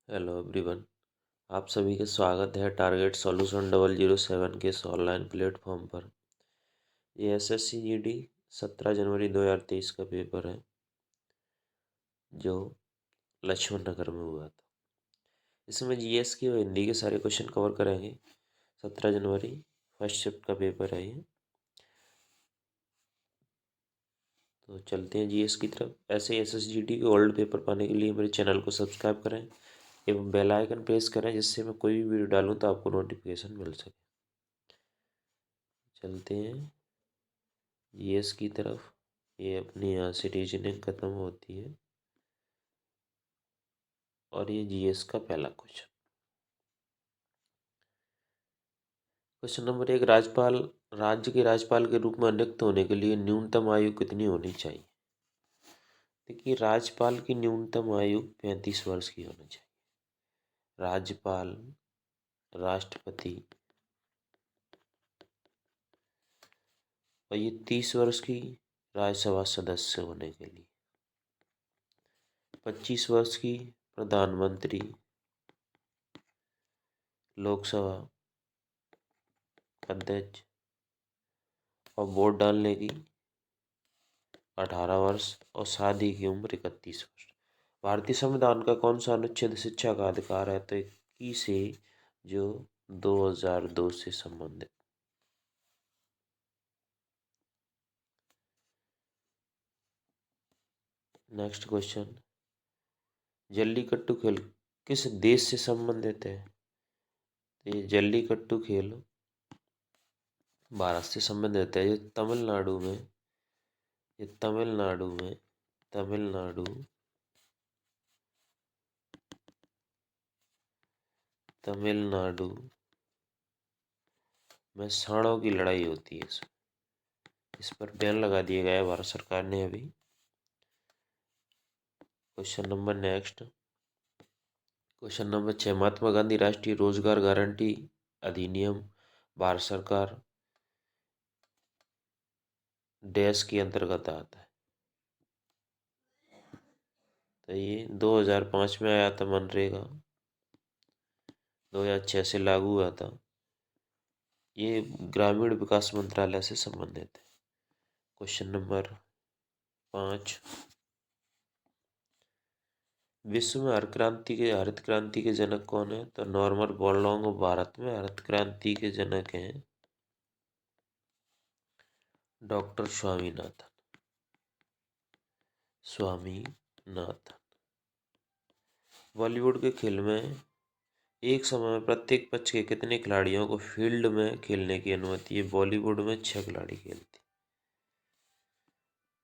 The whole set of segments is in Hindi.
Hello everyone. आप सभी का स्वागत है टारगेट सॉल्यूशन 007 के इस ऑनलाइन प्लेटफॉर्म पर। ये एसएससी जीडी 17 जनवरी 2023 का पेपर है जो लक्ष्मण नगर में हुआ था। इसमें जीएस की और हिंदी के सारे क्वेश्चन कवर करेंगे। 17 जनवरी फर्स्ट शिफ्ट का पेपर है ये। तो चलते हैं जीएस की तरफ। ऐसे ही एसएसजीडी के ओल्ड पेपर पाने के लिए मेरे चैनल को सब्सक्राइब करें एवं बेल आइकन प्रेस करें, जिससे मैं कोई भी वीडियो डालूं तो आपको नोटिफिकेशन मिल सके। चलते हैं जीएस की तरफ। ये अपनी यहाँ से रीजनिंग खत्म होती है और ये जीएस का पहला क्वेश्चन। क्वेश्चन नंबर 1, राज्य के राज्यपाल के रूप में नियुक्त होने के लिए न्यूनतम आयु कितनी होनी चाहिए? देखिए, राज्यपाल की न्यूनतम आयु 35 वर्ष की होनी चाहिए। राज्यपाल, राष्ट्रपति, और ये 30 वर्ष की राज्यसभा सदस्य होने के लिए, 25 वर्ष की प्रधानमंत्री, लोकसभा अध्यक्ष, और वोट डालने की 18 वर्ष, और शादी की उम्र 31 वर्ष। भारतीय संविधान का कौन सा अनुच्छेद शिक्षा का अधिकार है? तो 21 है, जो 2002 से संबंधित। नेक्स्ट क्वेश्चन, जल्लीकट्टू खेल किस देश से संबंधित है? तो ये जल्लीकट्टू खेल भारत से संबंधित है। ये तमिलनाडु में तमिलनाडु तमिलनाडु में सांडों की लड़ाई होती है। इस पर बैन लगा दिया गया है भारत सरकार ने अभी। क्वेश्चन नंबर 6, महात्मा गांधी राष्ट्रीय रोजगार गारंटी अधिनियम भारत सरकार डैश के अंतर्गत आता है। तो ये 2005 में आया था। मनरेगा 2006 से लागू हुआ था। ये ग्रामीण विकास मंत्रालय से संबंधित है। क्वेश्चन नंबर 5, विश्व में हरित क्रांति के जनक कौन है? तो नॉर्मन बोरलॉन्ग भारत में हरित क्रांति के जनक हैं डॉक्टर स्वामीनाथन। बॉलीवुड के खेल में एक समय में प्रत्येक पक्ष के कितने खिलाड़ियों को फील्ड में खेलने की अनुमति है? बॉलीवुड में 6 खिलाड़ी खेलते।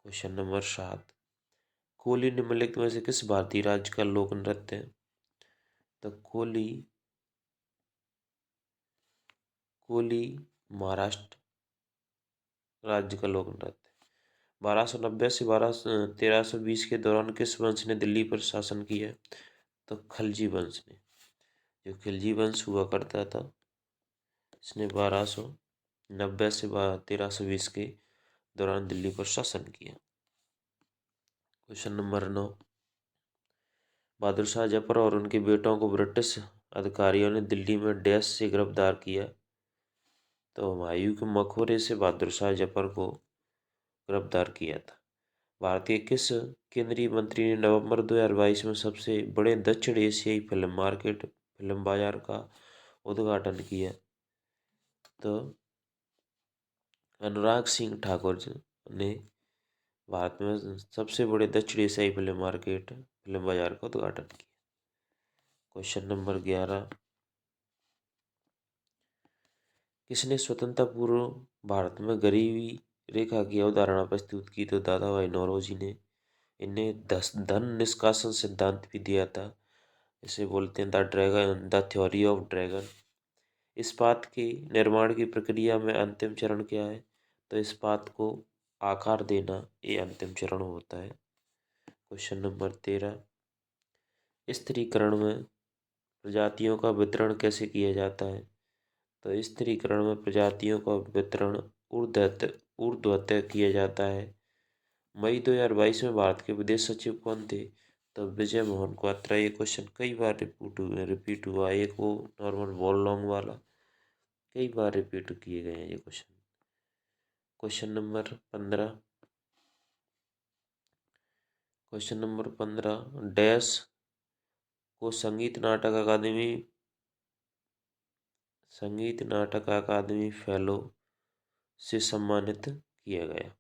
क्वेश्चन नंबर 7, कोली निम्नलिखित में से किस भारतीय राज्य का लोक नृत्य है? तो कोली महाराष्ट्र राज्य का लोक नृत्य। 1290 से 1320 के दौरान किस वंश ने दिल्ली पर शासन किया? तो खलजी वंश ने। जो खिलजी वंश हुआ करता था, इसने 1290 से 1320 के दौरान दिल्ली पर शासन किया। क्वेश्चन नंबर 9, बहादुर शाह जफर और उनके बेटों को ब्रिटिश अधिकारियों ने दिल्ली में डैश से गिरफ्तार किया? तो हुमायूं के मकबरे से बहादुर शाह जफर को गिरफ्तार किया था। भारतीय किस केंद्रीय मंत्री ने नवंबर 2022 में सबसे बड़े दक्षिण एशियाई फिल्म बाजार का उद्घाटन किया? तो अनुराग सिंह ठाकुर ने भारत में सबसे बड़े दक्षिण एशियाई फिल्म बाजार का उद्घाटन किया। क्वेश्चन नंबर 11, किसने स्वतंत्रता पूर्व भारत में गरीबी रेखा की अवधारणा प्रस्तुत की? तो दादा भाई नौरोजी ने। इन्हें धन निष्कासन सिद्धांत भी दिया था। इसे बोलते हैं द थ्योरी ऑफ ड्रैगन। इस्पात के निर्माण की प्रक्रिया में अंतिम चरण क्या है? तो इस्पात को आकार देना ये अंतिम चरण होता है। क्वेश्चन नंबर 13, स्त्रीकरण में प्रजातियों का वितरण कैसे किया जाता है? तो स्त्रीकरण में प्रजातियों का वितरण ऊर्ध्वतः किया जाता है। मई 2022 में भारत के विदेश सचिव कौन थे? तो विजय मोहन क्वात्रा, ये क्वेश्चन कई बार रिपीट हुआ। एक वो नॉर्मल बॉल लॉन्ग वाला कई बार रिपीट किए गए हैं ये question. Question number 15। Question number 15, dash को संगीत नाटक अकादमी फेलो से सम्मानित किया गया।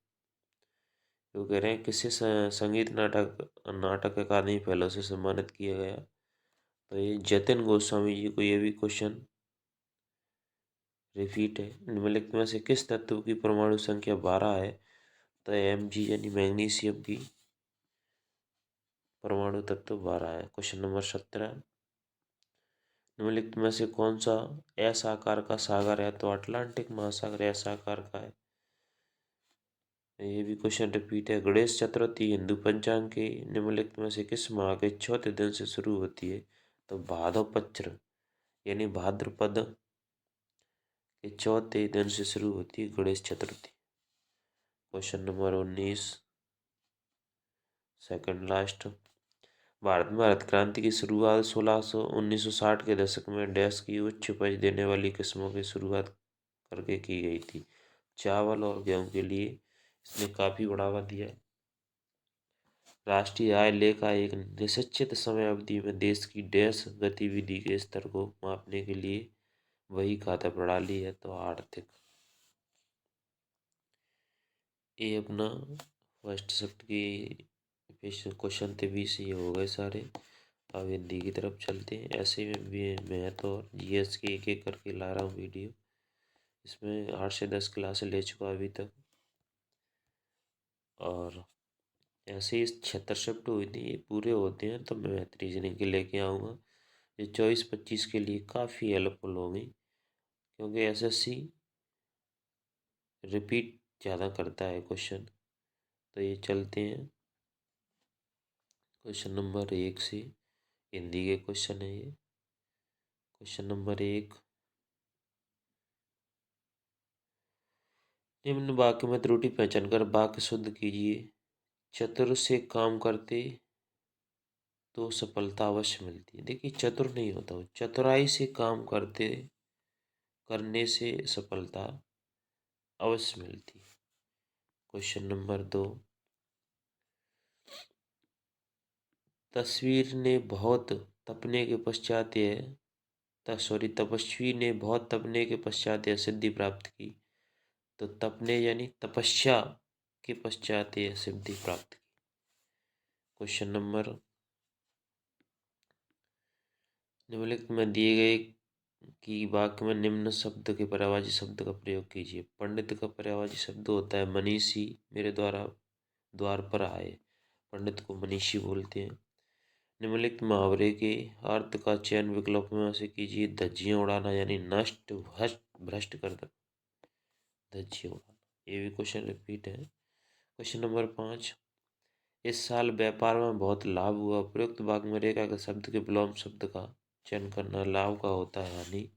तो कह रहे हैं किसे संगीत नाटक अकादमी फेलो से सम्मानित किया गया। तो ये जतिन गोस्वामी जी को ये भी क्वेश्चन रिपीट है। निम्नलिखित में से किस तत्व की परमाणु संख्या 12 है। तो Mg यानी मैग्नीशियम की परमाणु तत्व 12 है। क्वेश्चन नंबर 17, निम्नलिखित में से कौन सा एस आकार का सागर है। तो अटलांटिक महासागर एस आकार का है। ये भी क्वेश्चन रिपीट है। गणेश चतुर्थी हिंदू पंचांग के निम्नलिखित में से किस माह के चौथे दिन से शुरू होती है। तो भाद्रपद यानी भाद्रपद के चौथे दिन से शुरू होती है Ganesh Chaturthi. Question number 19, second last, Bharat में हरित क्रांति की शुरुआत 1960 के दशक में डैश की उच्च उपज देने वाली किस्मों की शुरुआत करके की गई थी। चावल और गेहूं के लिए इसने काफी बढ़ावा दिया है। राष्ट्रीय आय लेखा एक निश्चित समय अवधि में देश की डैश गतिविधि के स्तर को मापने के लिए वही खाता प्रणाली है। तो आर्थिक, ये अपना फर्स्ट शिफ्ट की क्वेश्चन थे 20, ये हो गए सारे। अब हिंदी की तरफ चलते हैं। ऐसे में भी मैथ और जीएस के एक एक करके ला रहा हूँ वीडियो। इसमें 8 से 10 क्लास ले चुका अभी तक, और ऐसे ही 76 शिफ्ट हुई थी, ये पूरे होते हैं तो मैं मैथ रीजनिंग के लेके आऊँगा। ये 24-25 के लिए काफ़ी हेल्पफुल होगी, क्योंकि एसएससी रिपीट ज़्यादा करता है क्वेश्चन। तो ये चलते हैं क्वेश्चन नंबर 1 से। हिंदी के क्वेश्चन है ये। क्वेश्चन नंबर 1, निम्न वाक्य में त्रुटि पहचान कर वाक्य शुद्ध कीजिए। चतुर से काम करते तो सफलता अवश्य मिलती है। देखिए चतुर नहीं होता वो, चतुराई से काम करने से सफलता अवश्य मिलती है। क्वेश्चन नंबर 2, तस्वीर ने बहुत तपने के पश्चात तपस्वी ने बहुत तपने के पश्चात यह सिद्धि प्राप्त की। तो तपने यानी तपस्या के पश्चात यह सिद्धि प्राप्त की। क्वेश्चन नंबर, निम्नलिखित में दिए गए कि वाक्य में निम्न शब्द के पर्यायवाची शब्द का प्रयोग कीजिए। पंडित का पर्यायवाची शब्द होता है मनीषी, मेरे द्वारा द्वार पर आए। पंडित को मनीषी बोलते हैं। निम्नलिखित मुहावरे के अर्थ का चयन विकल्प में से कीजिए। धज्जियां उड़ाना यानी नष्ट भ्रष्ट कर देना, धज्जियां उड़ाना। ये भी क्वेश्चन रिपीट है। क्वेश्चन नंबर 5, इस साल व्यापार में बहुत लाभ हुआ। उपयुक्त वाक्य में रेखा के शब्द के विलोम शब्द का चयन करना। लाभ का होता है हानि।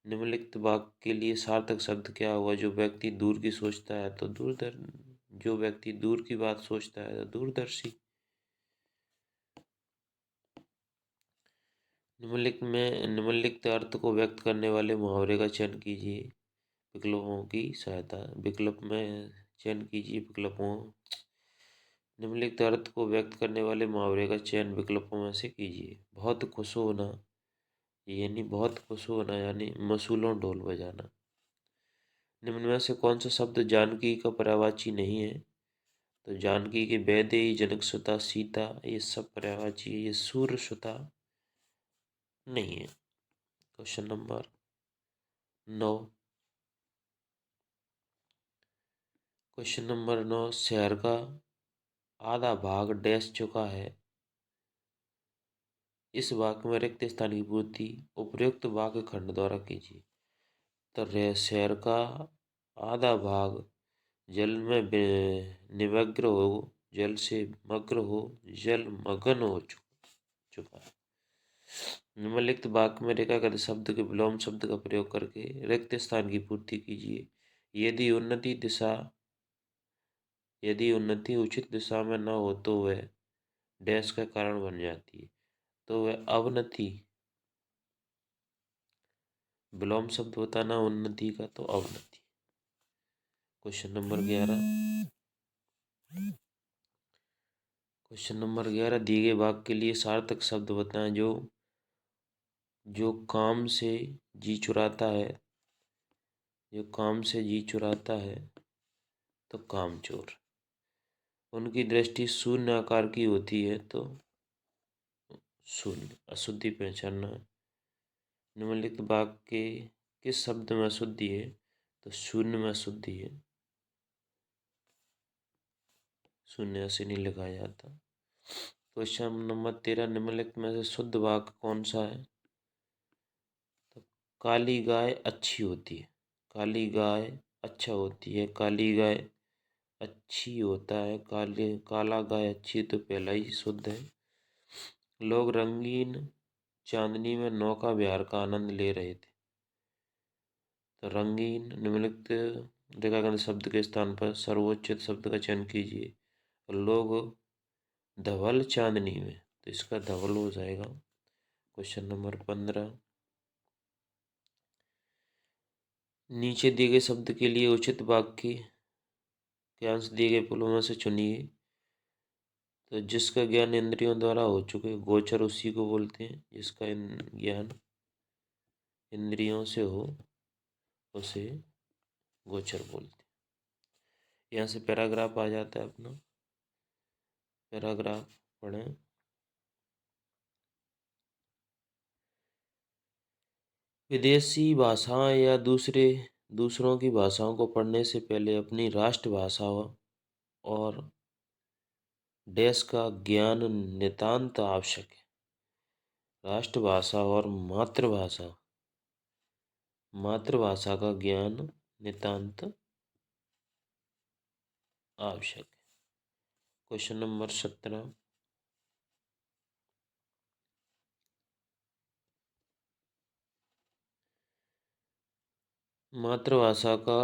निम्नलिखित वाक्य के लिए सार्थक शब्द क्या हुआ। जो व्यक्ति दूर की सोचता है तो जो व्यक्ति दूर की बात सोचता है तो दूरदर्शी। निम्नलिखित अर्थ को व्यक्त करने वाले मुहावरे का चयन कीजिए विकल्पों की सहायता। विकल्प में चयन कीजिए विकल्पों। निम्नलिखित अर्थ को व्यक्त करने वाले मुहावरे का चयन विकल्पों में से कीजिए। बहुत खुश होना यानी मसूलों ढोल बजाना। निम्न में से कौन सा शब्द जानकी का पर्यायवाची नहीं है। तो जानकी के वैदेही, जनकसुता, सीता, ये सब पर्यायवाची है। ये सूर्यसुता नहीं है। क्वेश्चन नंबर 9, क्वेश्चन नंबर 9, शहर का आधा भाग डैश चुका है। इस वाक्य में रिक्त स्थान की पूर्ति उपयुक्त वाक्य खंड द्वारा कीजिए। तो शहर का आधा भाग जल में निमग्न हो, जल से मग्न हो, जल मग्न हो चुका है। निम्नलिखित वाक्य में रेखागत शब्द के विलोम शब्द का प्रयोग करके रिक्त स्थान की पूर्ति कीजिए। यदि उन्नति उचित दिशा में न हो तो वह डैश का कारण बन जाती है, तो वह अवनति। विलोम शब्द होता है ना उन्नति का, तो अवनति। Question number 11। क्वेश्चन नंबर 11, दिए गए वाक्य के लिए सार्थक शब्द बताएं। जो काम से जी चुराता है, जो काम से जी चुराता है तो कामचोर। उनकी दृष्टि शून्य आकार की होती है तो शून्य। अशुद्धि पहचानना है। निम्नलिखित वाक्य किस शब्द में अशुद्धि है, तो शून्य में अशुद्धि है। शून्य से नहीं लिखा जाता। क्वेश्चन नंबर 13, निम्नलिखित में से शुद्ध वाक्य कौन सा है, तो काली गाय अच्छी होती है। काली गाय अच्छा होती है, काली गाय अच्छी होता है, काला गाय अच्छी, तो पहला ही शुद्ध है। लोग रंगीन चांदनी में नौका विहार का आनंद ले रहे थे, तो रंगीन। निम्नलिखित रेखाखंड शब्द के स्थान पर सर्वोच्च शब्द का चयन कीजिए। लोग धवल चांदनी में, तो इसका धवल हो जाएगा। क्वेश्चन नंबर 15, नीचे दिए गए शब्द के लिए उचित वाक्य के अंश दिए गए पुलों में से चुनिए। तो जिसका ज्ञान इंद्रियों द्वारा हो चुके, गोचर उसी को बोलते हैं। जिसका ज्ञान इंद्रियों से हो उसे गोचर बोलते हैं। यहाँ से पैराग्राफ आ जाता है अपना। पैराग्राफ पढ़ें। विदेशी भाषाएं या दूसरों की भाषाओं को पढ़ने से पहले अपनी राष्ट्रभाषा और देश का ज्ञान नितांत आवश्यक है। राष्ट्रभाषा और मातृभाषा का ज्ञान नितांत आवश्यक है। क्वेश्चन नंबर 17, मातृभाषा का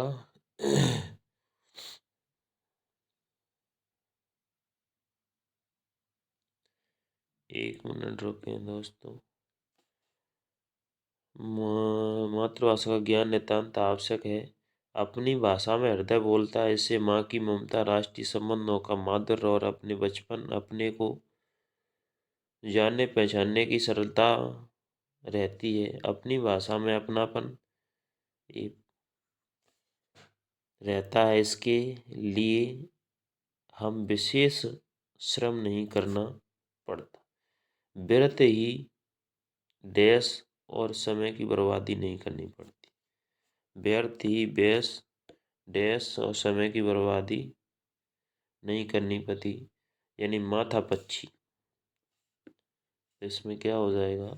1 मिनट रुकें दोस्तों। मातृभाषा का ज्ञान नितांत आवश्यक है। अपनी भाषा में हृदय बोलता है, इससे माँ की ममता, राष्ट्रीय संबंधों का माधुर्य और अपने बचपन, अपने को जानने पहचानने की सरलता रहती है। अपनी भाषा में अपनापन रहता है, इसके लिए हम विशेष श्रम नहीं करना पड़ता। व्यर्थ ही देश और समय की बर्बादी नहीं करनी पड़ती। व्यर्थ ही देश और समय की बर्बादी नहीं करनी पड़ती, यानी माथा पच्ची। इसमें क्या हो जाएगा,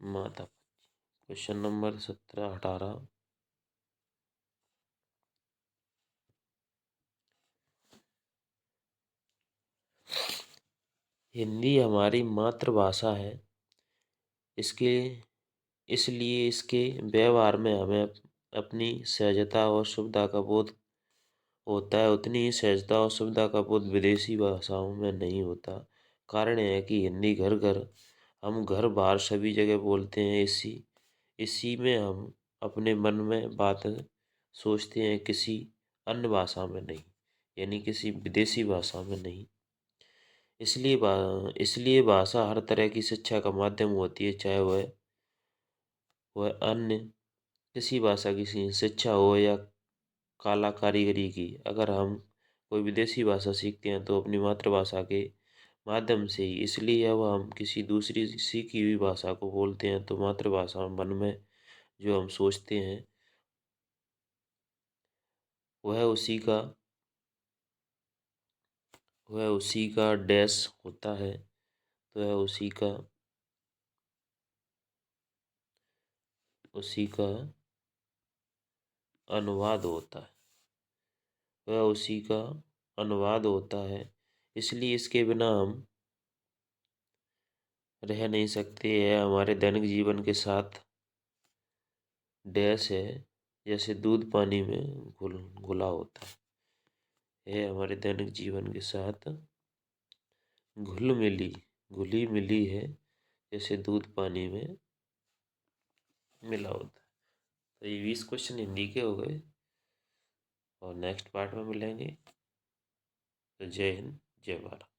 माथा पच्ची। क्वेश्चन नंबर 17, 18, हिंदी हमारी मातृभाषा है, इसके इसलिए इसके व्यवहार में हमें अपनी सहजता और सुविधा का बोध होता है। उतनी ही सहजता और सुविधा का बोध विदेशी भाषाओं में नहीं होता। कारण यह है कि हिंदी घर घर, हम घर बाहर सभी जगह बोलते हैं। इसी में हम अपने मन में बात सोचते हैं, किसी अन्य भाषा में नहीं, यानी किसी विदेशी भाषा में नहीं। इसलिए भाषा हर तरह की शिक्षा का माध्यम होती है, चाहे वह अन्य किसी भाषा की शिक्षा हो या कला कारीगरी की। अगर हम कोई विदेशी भाषा सीखते हैं तो अपनी मातृभाषा के माध्यम से ही। इसलिए अब हम किसी दूसरी सीखी हुई भाषा को बोलते हैं तो मातृभाषा मन में जो हम सोचते हैं वह उसी का डैश होता है, तो वह उसी का अनुवाद होता है। वह उसी का अनुवाद होता है। इसलिए इसके बिना हम रह नहीं सकते। यह हमारे दैनिक जीवन के साथ डैश है, जैसे दूध पानी में घुला होता है। यह हमारे दैनिक जीवन के साथ घुल मिली, घुली मिली है जैसे दूध पानी में मिला होता है। तो ये 20 क्वेश्चन हिंदी के हो गए और नेक्स्ट पार्ट में मिलेंगे। तो जय हिंद, जय भारत।